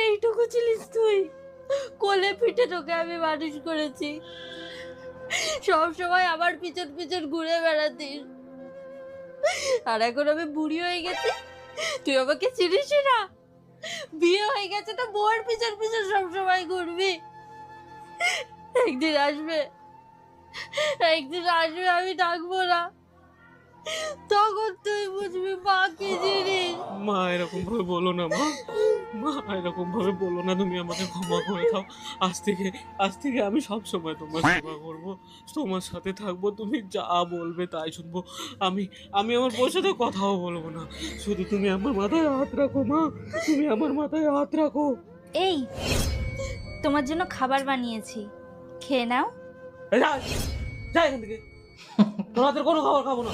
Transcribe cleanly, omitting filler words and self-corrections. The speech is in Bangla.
এইটুকু ছিলিস তুই, কোলে পিঠে তোকে আমি মানুষ করেছি, সব সময় আমার পিছন পিছন ঘুরে বেড়াতিস। আর এখন আমি বুড়ি হয়ে গেছি, তুই আমাকে চিনিস না? বিয়ে হয়ে গেছে তো বউয়ের পিছন পিছন সব সময় ঘুরবি। একদিন আসবে, একদিন আসবে আমি ডাকবো না, তখন তুই বুঝবি মা কি জিনিস। মা এরকম ভাবে বলো না মা, মা এরকম ভাবে বলো না, তুমি আমাকে ক্ষমা করে দাও। আজ থেকে আমি সব সময় তোমার সেবা করব, তোমার সাথে থাকবো, তুমি যা বলবে তাই শুনবো। আমি আমি আমার বউর সাথে কথাও বলবো না, শুধু তুমি আমার মাথায় হাত রাখো মা, তুমি আমার মাথায় হাত রাখো। এই, তোমার জন্য খাবার বানিয়েছি, খেয়ে নাও। এই যা, যা এখান থেকে, তোর হাতের কোনো খাবার খাবো না।